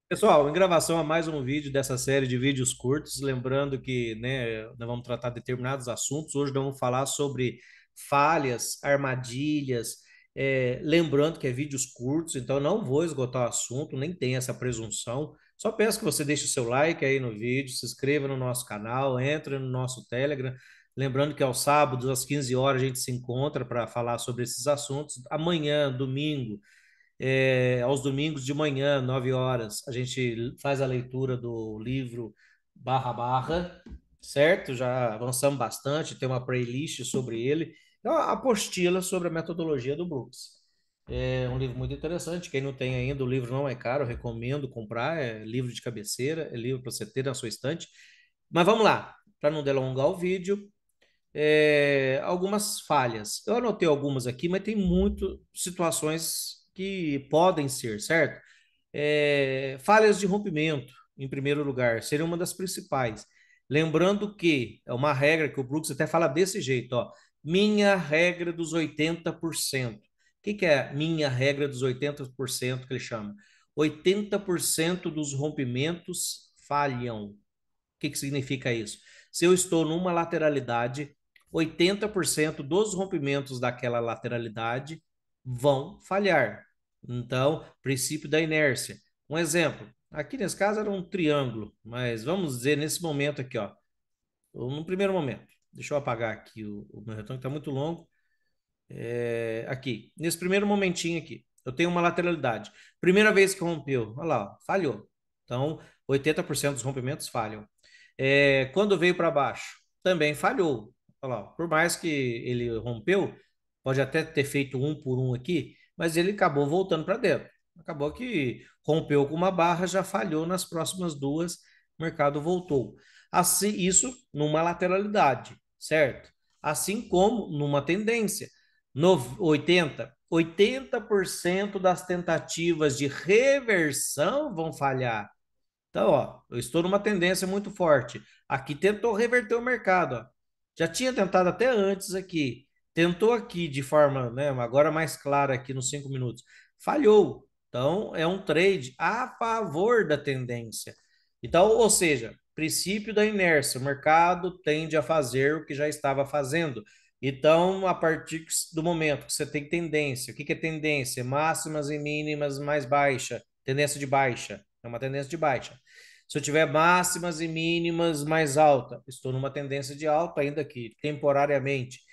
Pessoal, em gravação a mais um vídeo dessa série de vídeos curtos, lembrando que, né, nós vamos tratar determinados assuntos. Hoje nós vamos falar sobre falhas, armadilhas, lembrando que é vídeos curtos, então não vou esgotar o assunto, nem tem essa presunção. Só peço que você deixe o seu like aí no vídeo, se inscreva no nosso canal, entre no nosso Telegram. Lembrando que aos sábados, às 15 horas, a gente se encontra para falar sobre esses assuntos. Amanhã, domingo, aos domingos de manhã, 9 horas, a gente faz a leitura do livro Barra Barra, certo? Já avançamos bastante, tem uma playlist sobre ele. É uma apostila sobre a metodologia do Brooks. É um livro muito interessante. Quem não tem ainda, o livro não é caro, eu recomendo comprar. É livro de cabeceira, é livro para você ter na sua estante. Mas vamos lá, para não delongar o vídeo, algumas falhas. Eu anotei algumas aqui, mas tem muitas situações que podem ser, certo? Falhas de rompimento, em primeiro lugar, seria uma das principais. Lembrando que é uma regra que o Brooks até fala desse jeito, ó, minha regra dos 80%. O que é minha regra dos 80% que ele chama? 80% dos rompimentos falham. O que significa isso? Se eu estou numa lateralidade, 80% dos rompimentos daquela lateralidade vão falhar. Então, princípio da inércia. Um exemplo, aqui nesse caso era um triângulo, mas vamos dizer nesse momento aqui, ó, no primeiro momento. Deixa eu apagar aqui o meu retorno, que está muito longo. Aqui, nesse primeiro momentinho aqui, eu tenho uma lateralidade. Primeira vez que rompeu, olha lá, ó, falhou. Então, 80% dos rompimentos falham. Quando veio para baixo, também falhou. Olha lá, por mais que ele rompeu, pode até ter feito um por um aqui, mas ele acabou voltando para dentro. Acabou que rompeu com uma barra, já falhou nas próximas duas, o mercado voltou. Assim, isso numa lateralidade, certo? Assim como numa tendência. No 80% das tentativas de reversão vão falhar. Então, ó, eu estou numa tendência muito forte. Aqui tentou reverter o mercado, ó. Já tinha tentado até antes aqui. Tentou aqui de forma, né, agora mais clara aqui nos 5 minutos. Falhou. Então, é um trade a favor da tendência. Então, ou seja, princípio da inércia, o mercado tende a fazer o que já estava fazendo. Então, a partir do momento que você tem tendência, o que é tendência? Máximas e mínimas mais baixa, tendência de baixa, é uma tendência de baixa. Se eu tiver máximas e mínimas mais alta, estou numa tendência de alta, ainda que temporariamente.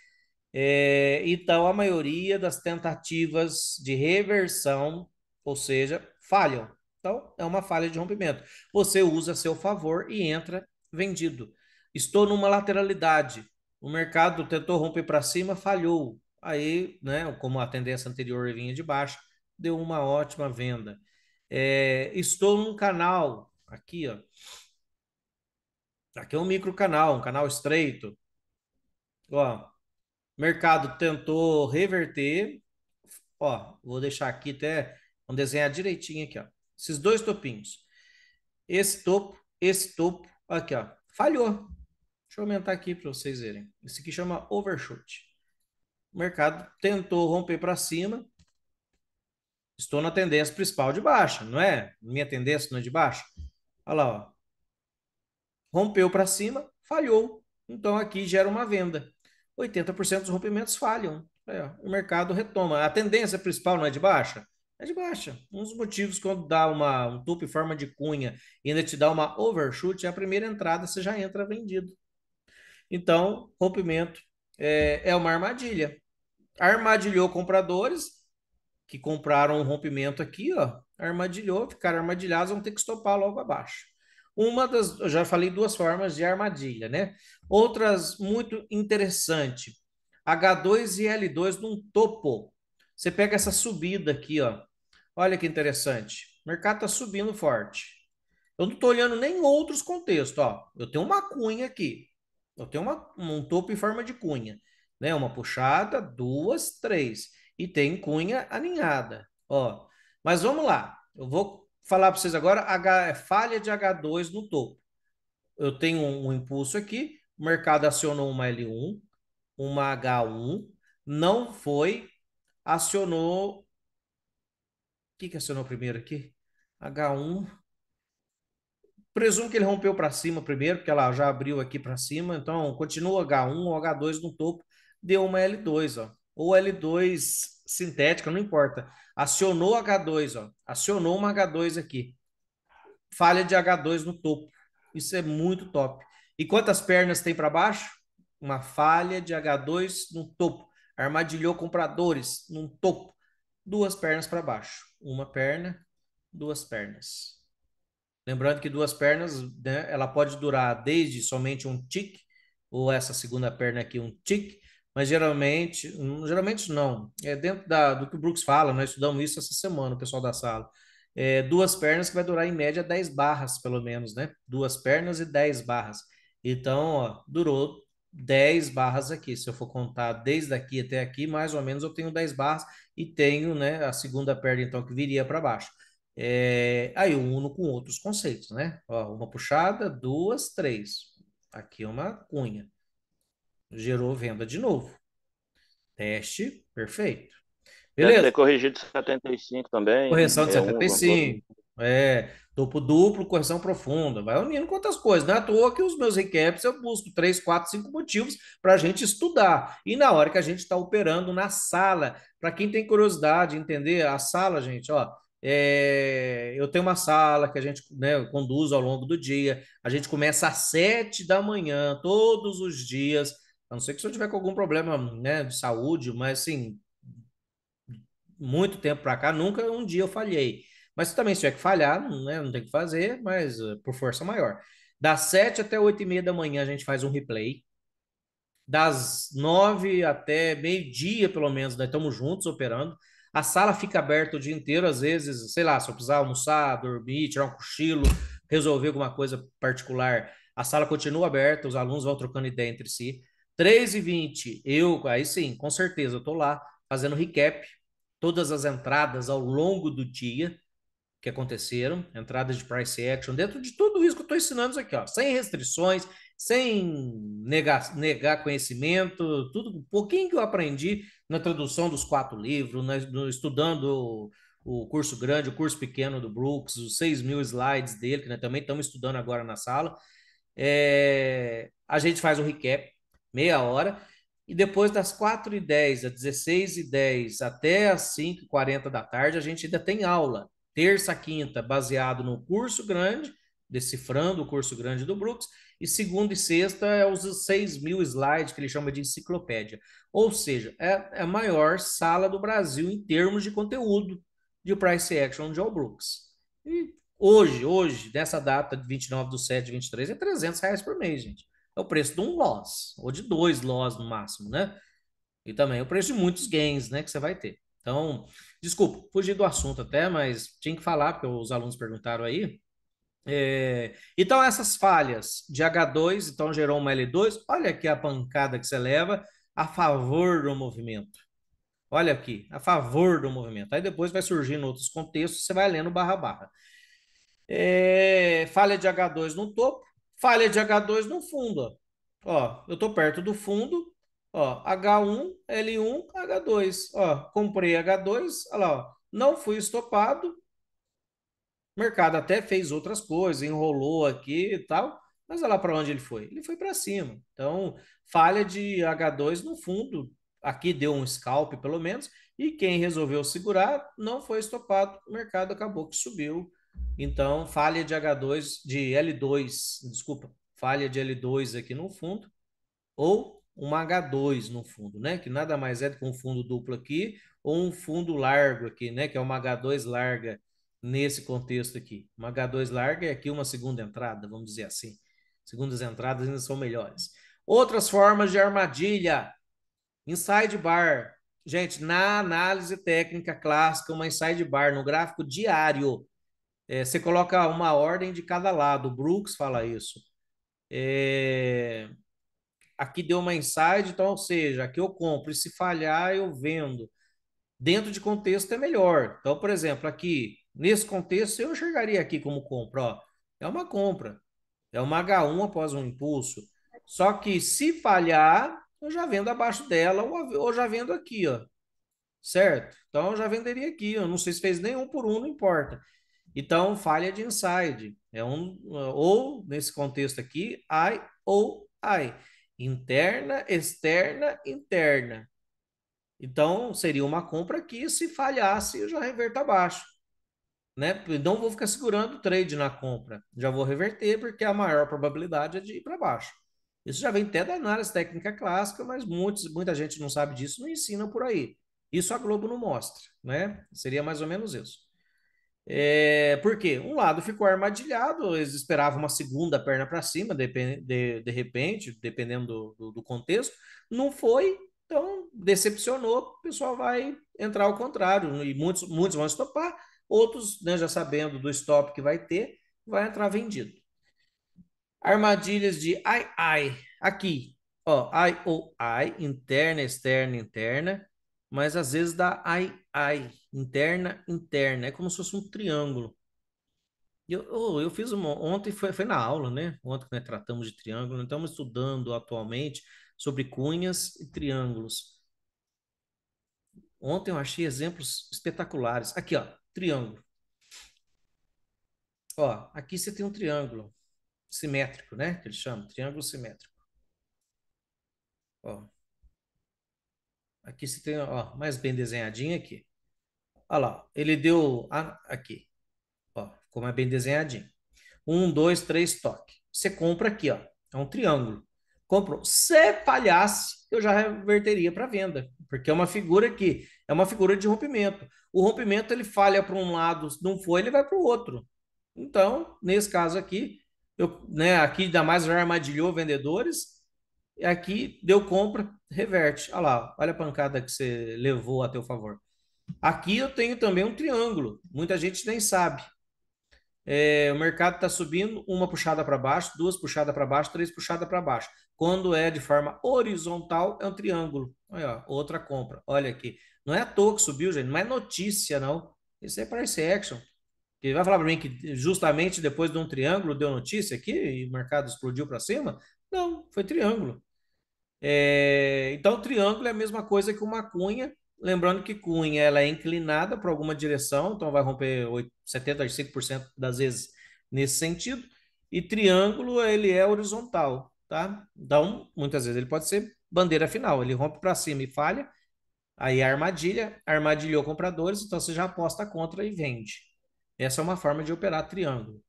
Então, a maioria das tentativas de reversão, ou seja, falham. Então, é uma falha de rompimento. Você usa a seu favor e entra vendido. Estou numa lateralidade. O mercado tentou romper para cima, falhou. Aí, né, como a tendência anterior vinha de baixo, deu uma ótima venda. Estou num canal, aqui, ó. Aqui é um micro canal, um canal estreito. Ó, mercado tentou reverter. Ó, vou deixar aqui até, vamos desenhar direitinho aqui, ó. Esses dois topinhos. Esse topo, aqui, ó. Falhou. Deixa eu aumentar aqui para vocês verem. Esse aqui chama overshoot. O mercado tentou romper para cima. Estou na tendência principal de baixa, não é? Minha tendência não é de baixa. Olha lá, ó. Rompeu para cima, falhou. Então aqui gera uma venda. 80% dos rompimentos falham. O mercado retoma. A tendência principal não é de baixa? É de baixa. Um dos motivos quando dá um topo em forma de cunha e ainda te dá uma overshoot, é a primeira entrada, você já entra vendido. Então, rompimento é uma armadilha. Armadilhou compradores que compraram um rompimento aqui, ó, armadilhou, ficaram armadilhados, vão ter que estopar logo abaixo. Uma das, eu já falei duas formas de armadilha, né? Outras muito interessante, H2 e L2 num topo. Você pega essa subida aqui, ó. Olha que interessante. O mercado está subindo forte. Eu não estou olhando nem outros contextos, ó. Eu tenho uma cunha aqui. Eu tenho um topo em forma de cunha, né? Uma puxada, duas, três. E tem cunha aninhada, ó. Mas vamos lá. Eu vou falar para vocês agora falha de H2 no topo. Eu tenho um impulso aqui, o mercado acionou uma L1, uma H1, não foi, acionou. O que acionou primeiro aqui? H1. Presumo que ele rompeu para cima primeiro, porque ela já abriu aqui para cima. Então, continua H1 ou H2 no topo, deu uma L2, ó. Ou L2 sintética, não importa. Acionou H2, ó. Acionou uma H2 aqui. Falha de H2 no topo. Isso é muito top. E quantas pernas tem para baixo? Uma falha de H2 no topo. Armadilhou compradores no topo. Duas pernas para baixo. Uma perna, duas pernas. Lembrando que duas pernas, né, ela pode durar desde somente um tique, ou essa segunda perna aqui, um tique, mas geralmente não. É dentro do que o Brooks fala, nós estudamos isso essa semana, o pessoal da sala. Duas pernas que vai durar em média 10 barras, pelo menos, né? Duas pernas e 10 barras. Então, ó, durou 10 barras aqui. Se eu for contar desde aqui até aqui, mais ou menos eu tenho 10 barras e tenho, né, a segunda perna, então, que viria para baixo. Aí eu uno com outros conceitos, né? Ó, uma puxada, duas, três. Aqui é uma cunha. Gerou venda de novo. Teste, perfeito. Deve Beleza? ter corrigido 75 também, Correção de 61, setenta e alguma coisa. cinco. Topo duplo, correção profunda. Vai unindo quantas coisas. Não é à toa que os meus recaps eu busco 3, 4, 5 motivos para a gente estudar. E na hora que a gente está operando na sala, para quem tem curiosidade, entender, a sala, gente, ó. Eu tenho uma sala que a gente, né, conduz ao longo do dia. A gente começa às 7 da manhã, todos os dias. A não ser que se eu tiver com algum problema, né, de saúde, mas assim, muito tempo para cá, nunca um dia eu falhei. Mas também, se tiver que falhar, não, né, não tem que fazer, mas por força maior. Das 7 até 8:30 da manhã a gente faz um replay. Das 9 até meio-dia, pelo menos, nós estamos juntos operando. A sala fica aberta o dia inteiro, às vezes, sei lá, se eu precisar almoçar, dormir, tirar um cochilo, resolver alguma coisa particular, a sala continua aberta, os alunos vão trocando ideia entre si. 3:20, aí sim, com certeza, eu estou lá fazendo recap, todas as entradas ao longo do dia que aconteceram, entradas de price action, dentro de tudo isso que eu estou ensinando aqui, ó, sem restrições, sem negar conhecimento, tudo um pouquinho que eu aprendi na tradução dos 4 livros, estudando o curso grande, o curso pequeno do Brooks, os 6.000 slides dele, que nós também estamos estudando agora na sala. A gente faz um recap, meia hora, e depois das 4:10 às 16:10 até às 5:40 da tarde, a gente ainda tem aula, terça, quinta, baseado no curso grande, decifrando o curso grande do Brooks, e segunda e sexta é os 6.000 slides, que ele chama de enciclopédia. Ou seja, é a maior sala do Brasil em termos de conteúdo de price action de All Brooks. E hoje, nessa data de 29/7/23, é R$ 300 por mês, gente. É o preço de um loss, ou de 2 loss no máximo, né? E também é o preço de muitos gains, né, que você vai ter. Então, desculpa, fugi do assunto até, mas tinha que falar, porque os alunos perguntaram aí. Então, essas falhas de H2, então gerou uma L2, olha aqui a pancada que você leva a favor do movimento. Olha aqui, a favor do movimento. Aí depois vai surgindo outros contextos, você vai lendo barra barra. Falha de H2 no topo, falha de H2 no fundo. Ó, eu estou perto do fundo, ó, H1, L1, H2. Ó, comprei H2, olha lá, ó, não fui estopado, o mercado até fez outras coisas, enrolou aqui e tal, mas olha lá para onde ele foi. Ele foi para cima. Então, falha de H2 no fundo. Aqui deu um scalp, pelo menos, e quem resolveu segurar não foi estopado. O mercado acabou que subiu. Então, falha de H2, de L2, desculpa, falha de L2 aqui no fundo ou uma H2 no fundo, né? Que nada mais é do que um fundo duplo aqui ou um fundo largo aqui, né? Que é uma H2 larga nesse contexto aqui. Uma H2 larga é aqui uma segunda entrada, vamos dizer assim. Segundas entradas ainda são melhores. Outras formas de armadilha. Inside bar. Gente, na análise técnica clássica, uma inside bar no gráfico diário, você coloca uma ordem de cada lado. O Brooks fala isso. É, Aqui deu uma inside, então, ou seja, aqui eu compro e se falhar eu vendo. Dentro de contexto é melhor. Então, por exemplo, aqui, nesse contexto, eu enxergaria aqui como compra, ó. É uma compra, é uma H1 após um impulso. Só que se falhar, eu já vendo abaixo dela ou já vendo aqui, ó. Certo? Então eu já venderia aqui. Eu não sei se fez nenhum por um, não importa. Então, falha de inside. Ou, nesse contexto aqui, I ou I. Interna, externa, interna. Então, seria uma compra que, se falhasse, eu já reverto abaixo. Né? Não vou ficar segurando o trade na compra. Já vou reverter, porque a maior probabilidade é de ir para baixo. Isso já vem até da análise técnica clássica, mas muita gente não sabe disso, não ensina por aí. Isso a Globo não mostra, né? Seria mais ou menos isso. Por quê? Um lado ficou armadilhado, eles esperavam uma segunda perna para cima, de repente, dependendo do contexto. Não foi, então decepcionou, o pessoal vai entrar ao contrário, e muitos vão estopar, outros, né, já sabendo do stop que vai ter, vai entrar vendido. Armadilhas de ai, aqui, ó, ai ou ai, interna, externa, interna, mas às vezes dá ai, interna, interna, é como se fosse um triângulo. Eu fiz ontem foi na aula, né? Ontem que nós tratamos de triângulo, nós estamos estudando atualmente sobre cunhas e triângulos. Ontem eu achei exemplos espetaculares. Aqui, ó, triângulo. Ó, aqui você tem um triângulo simétrico, né? Que eles chamam, triângulo simétrico. Ó, aqui você tem, ó, mais bem desenhadinho aqui. Olha lá, ele deu aqui, ó, ficou mais bem desenhadinho. Um, dois, três, toque. Você compra aqui, ó. É um triângulo. Comprou. Se falhasse, eu já reverteria para venda, porque é uma figura que é uma figura de rompimento. O rompimento ele falha para um lado, não foi, ele vai para o outro. Então, nesse caso aqui, né, aqui ainda mais já armadilhou vendedores, e aqui deu compra, reverte. Olha lá, olha a pancada que você levou a teu favor. Aqui eu tenho também um triângulo, muita gente nem sabe. O mercado está subindo, uma puxada para baixo, duas puxadas para baixo, três puxadas para baixo. Quando é de forma horizontal, é um triângulo. Olha, ó, outra compra. Olha aqui. Não é à toa que subiu, gente. Não é notícia, não. Isso é price action. Que vai falar para mim que justamente depois de um triângulo deu notícia aqui e o mercado explodiu para cima? Não, foi triângulo. Então, o triângulo é a mesma coisa que uma cunha. Lembrando que cunha ela é inclinada para alguma direção, então vai romper 75% das vezes nesse sentido. E triângulo ele é horizontal, tá? Então, muitas vezes ele pode ser bandeira final, ele rompe para cima e falha. Aí a armadilha, armadilhou compradores, então você já aposta contra e vende. Essa é uma forma de operar triângulo.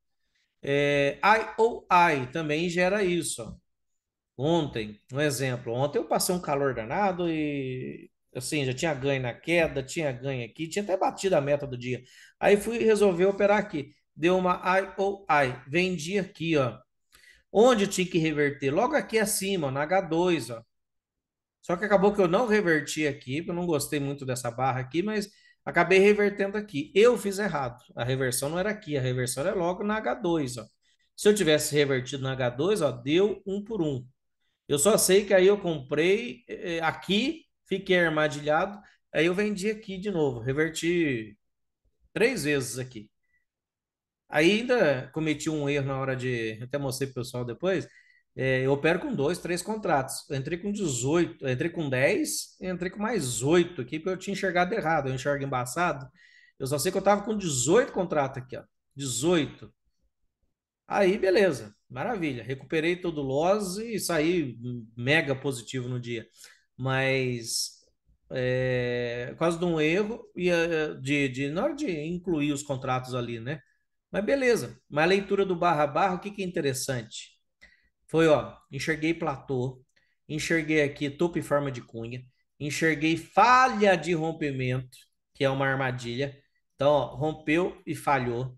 I ou I também gera isso, ó. Ontem, um exemplo, ontem eu passei um calor danado e assim, já tinha ganho na queda, tinha ganho aqui, tinha até batido a meta do dia. Aí fui resolver operar aqui. Deu uma I ou I, vendi aqui, ó. Onde eu tinha que reverter? Logo aqui acima, ó, na H2, ó. Só que acabou que eu não reverti aqui, porque eu não gostei muito dessa barra aqui, mas acabei revertendo aqui. Eu fiz errado. A reversão não era aqui, a reversão era logo na H2, ó. Se eu tivesse revertido na H2, ó, deu um por um. Eu só sei que aí eu comprei aqui, fiquei armadilhado, aí eu vendi aqui de novo, reverti três vezes aqui. Aí ainda cometi um erro na hora de, até mostrei pro pessoal depois, eu opero com dois, três contratos. Eu entrei com 18, eu entrei com 10, entrei com mais 8 aqui, porque eu tinha enxergado errado, eu enxergo embaçado. Eu só sei que eu tava com 18 contratos aqui, ó. 18. Aí, beleza, maravilha. Recuperei todo o loss e saí mega positivo no dia. Mas por causa de um erro e na hora de incluir os contratos ali, né? Mas beleza. Mas a leitura do barra a barra, o que que é interessante? Foi, ó, enxerguei platô, enxerguei aqui topo e forma de cunha, enxerguei falha de rompimento, que é uma armadilha. Então, ó, rompeu e falhou.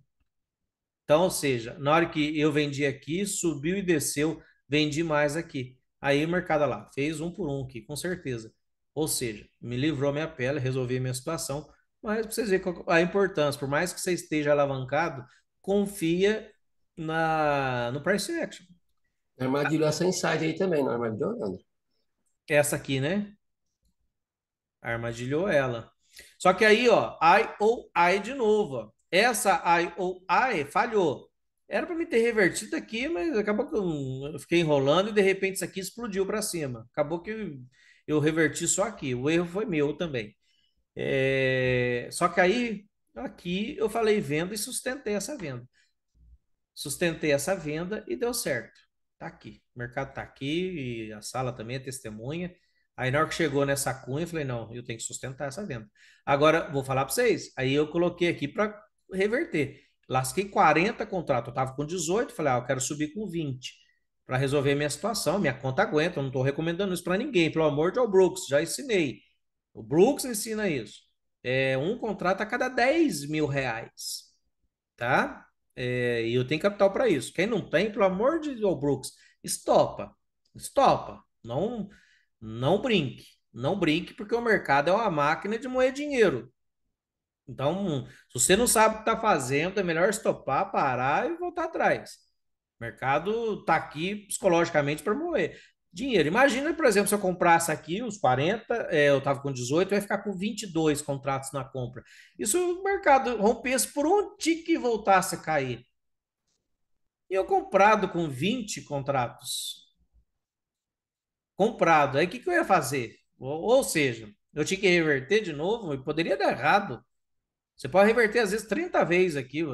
Então, ou seja, na hora que eu vendi aqui, subiu e desceu, vendi mais aqui. Aí o mercado lá fez um por um aqui, com certeza. Ou seja, me livrou minha pele, resolvi minha situação. Mas para vocês verem a importância, por mais que você esteja alavancado, confia no price action. Armadilhou essa inside aí também, não armadilhou, André? Essa aqui, né? Armadilhou ela. Só que aí, ó, I ou I de novo, ó. Essa I ou I falhou. Era para me ter revertido aqui, mas acabou que eu fiquei enrolando e de repente isso aqui explodiu para cima. Acabou que eu reverti só aqui. O erro foi meu também. Só que aí Aqui eu falei venda e sustentei essa venda. Sustentei essa venda e deu certo. Tá aqui. O mercado tá aqui e a sala também é testemunha. Aí na hora que chegou nessa cunha, eu falei, não, eu tenho que sustentar essa venda. Agora, vou falar para vocês. Aí eu coloquei aqui para reverter. Lasquei 40 contratos. Eu tava com 18, falei, eu quero subir com 20 para resolver minha situação. Minha conta aguenta, eu não estou recomendando isso para ninguém. Pelo amor de Brooks, já ensinei. O Brooks ensina isso. É um contrato a cada 10 mil reais, tá? E eu tenho capital para isso. Quem não tem, pelo amor de Deus, Brooks, estopa. Estopa. Não, não brinque. Não brinque, porque o mercado é uma máquina de moer dinheiro. Então, se você não sabe o que está fazendo, é melhor estopar, parar e voltar atrás. O mercado está aqui psicologicamente para moer dinheiro. Imagina, por exemplo, se eu comprasse aqui os 40, eu estava com 18, eu ia ficar com 22 contratos na compra. E se o mercado rompesse por um tique e voltasse a cair? E eu comprado com 20 contratos. Comprado. Aí o que, que eu ia fazer? Ou seja, eu tinha que reverter de novo e poderia dar errado. Você pode reverter às vezes 30 vezes aqui,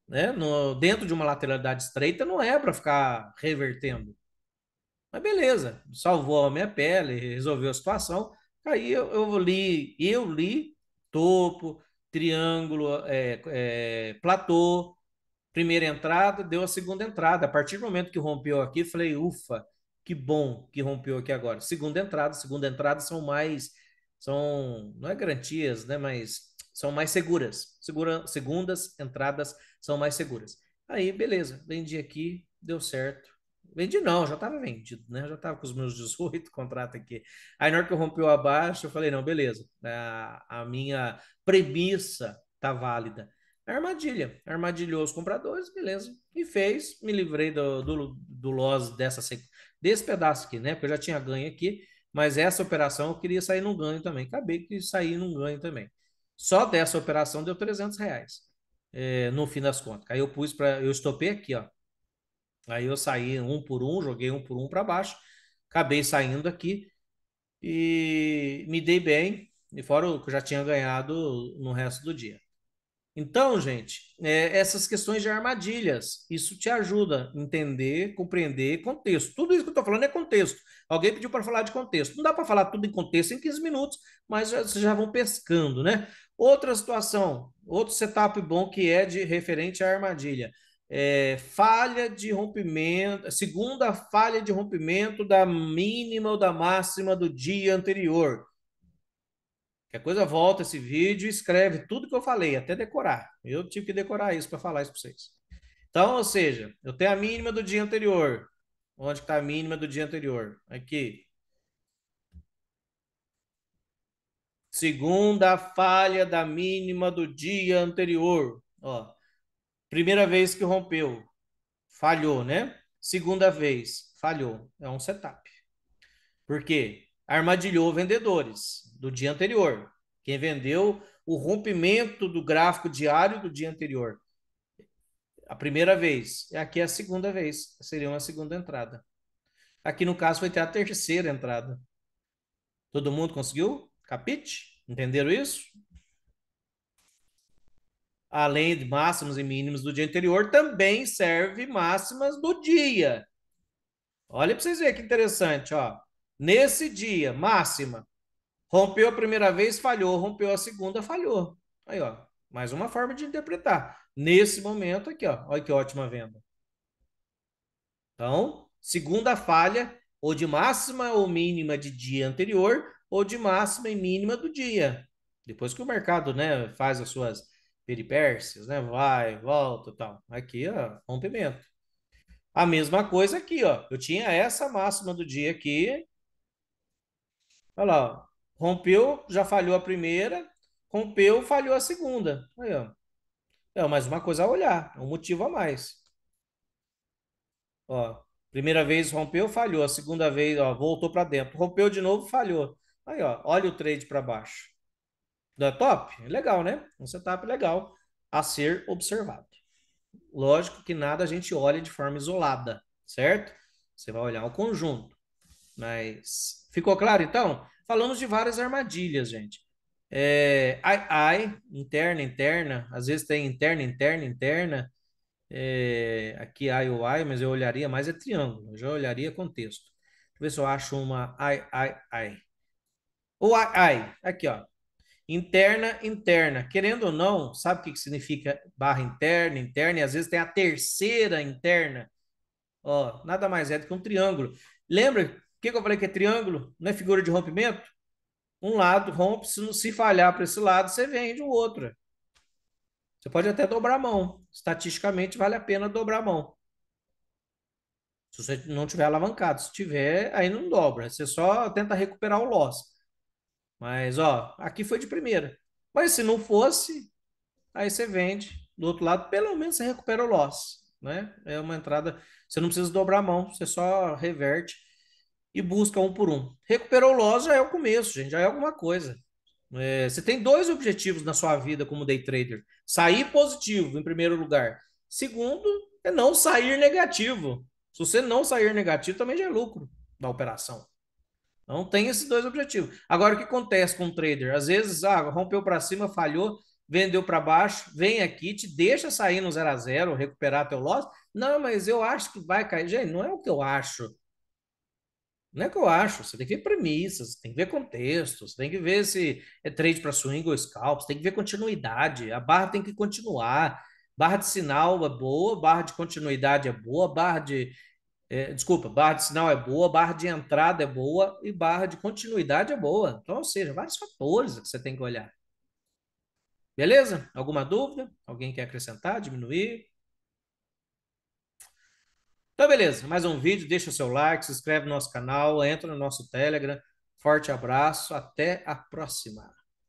né? Dentro de uma lateralidade estreita não é para ficar revertendo. Mas beleza, salvou a minha pele, resolveu a situação. Aí eu li topo, triângulo, platô, primeira entrada, deu a segunda entrada. A partir do momento que rompeu aqui, falei, ufa, que bom que rompeu aqui agora. Segunda entrada não é garantias, né? Mas são mais seguras. Segundas entradas são mais seguras. Aí, beleza, vendi aqui, deu certo. Vendi não, já estava vendido, né? Já estava com os meus 18 contratos aqui. Aí na hora que rompeu abaixo, eu falei, não, beleza, a minha premissa tá válida. Armadilhou os compradores, beleza. E fez, me livrei do loss desse pedaço aqui, né? Porque eu já tinha ganho aqui, mas essa operação eu queria sair num ganho também. Acabei que saí num ganho também. Só dessa operação deu R$ 300, no fim das contas. Aí eu estopei aqui, ó. Aí eu saí um por um, joguei um por um para baixo, acabei saindo aqui e me dei bem, e fora o que eu já tinha ganhado no resto do dia. Então, gente, essas questões de armadilhas, isso te ajuda a entender, compreender contexto. Tudo isso que eu estou falando é contexto. Alguém pediu para falar de contexto. Não dá para falar tudo em contexto em 15 minutos, mas vocês já vão pescando, né? Outra situação, outro setup bom que é de referente à armadilha. Falha de rompimento, segunda falha de rompimento da mínima ou da máxima do dia anterior. Qualquer coisa, volta esse vídeo e escreve tudo que eu falei, até decorar. Eu tive que decorar isso para falar isso para vocês. Então, ou seja, eu tenho a mínima do dia anterior. Onde está a mínima do dia anterior? Aqui. Segunda falha da mínima do dia anterior. Ó, primeira vez que rompeu, falhou, né? Segunda vez, falhou. É um setup. Por quê? Armadilhou vendedores do dia anterior. Quem vendeu o rompimento do gráfico diário do dia anterior. A primeira vez. E aqui é a segunda vez. Seria uma segunda entrada. Aqui no caso foi ter a terceira entrada. Todo mundo conseguiu? Capite? Entenderam isso? Além de máximos e mínimos do dia anterior, também serve máximas do dia. Olha para vocês verem que interessante, ó. Nesse dia, máxima. Rompeu a primeira vez, falhou. Rompeu a segunda, falhou. Aí, ó. Mais uma forma de interpretar. Nesse momento aqui, ó. Olha que ótima venda. Então, segunda falha, ou de máxima ou mínima de dia anterior, ou de máxima e mínima do dia. Depois que o mercado, né, faz as suas peripécias, né, vai, volta, tal. Aqui, ó, rompimento. A mesma coisa aqui, ó. Eu tinha essa máxima do dia aqui. Olha lá, ó. Rompeu, já falhou a primeira, rompeu, falhou a segunda. Aí, ó. É mais uma coisa a olhar, é um motivo a mais. Ó, primeira vez rompeu, falhou. A segunda vez, ó, voltou para dentro. Rompeu de novo, falhou. Aí, ó, olha o trade para baixo. Da top? Legal, né? Um setup legal a ser observado. Lógico que nada a gente olha de forma isolada, certo? Você vai olhar o conjunto. Mas ficou claro então? Falamos de várias armadilhas, gente. Interna, interna. Às vezes tem interna, interna, interna. Aqui I ou I, mas eu olharia mais é triângulo. Eu já olharia contexto. Deixa eu ver se eu acho uma I. Ou I. Aqui, ó. Interna, interna. Querendo ou não, sabe o que significa barra interna, interna? E às vezes tem a terceira interna. Ó, nada mais é do que um triângulo. Lembra o que eu falei que é triângulo? Não é figura de rompimento? Um lado rompe, se falhar para esse lado, você vende o outro. Você pode até dobrar a mão. Estatisticamente, vale a pena dobrar a mão. Se você não tiver alavancado. Se tiver, aí não dobra. Você só tenta recuperar o loss. Mas, ó, aqui foi de primeira. Mas se não fosse, aí você vende. Do outro lado, pelo menos você recupera o loss, né? É uma entrada, você não precisa dobrar a mão, você só reverte e busca um por um. Recuperou o loss já é o começo, gente, já é alguma coisa. Você tem dois objetivos na sua vida como day trader: sair positivo, em primeiro lugar. Segundo, é não sair negativo. Se você não sair negativo, também já é lucro da operação. Então tem esses dois objetivos. Agora, o que acontece com o trader? Às vezes, rompeu para cima, falhou, vendeu para baixo, vem aqui, te deixa sair no 0 a 0, recuperar teu loss. Não, mas eu acho que vai cair. Gente, não é o que eu acho. Não é o que eu acho. Você tem que ver premissas, tem que ver contextos, tem que ver se é trade para swing ou scalp, você tem que ver continuidade. A barra tem que continuar. Barra de sinal é boa, barra de continuidade é boa, desculpa, barra de sinal é boa, barra de entrada é boa e barra de continuidade é boa. Então, ou seja, vários fatores que você tem que olhar. Beleza? Alguma dúvida? Alguém quer acrescentar, diminuir? Então, beleza. Mais um vídeo. Deixa o seu like, se inscreve no nosso canal, entra no nosso Telegram. Forte abraço. Até a próxima.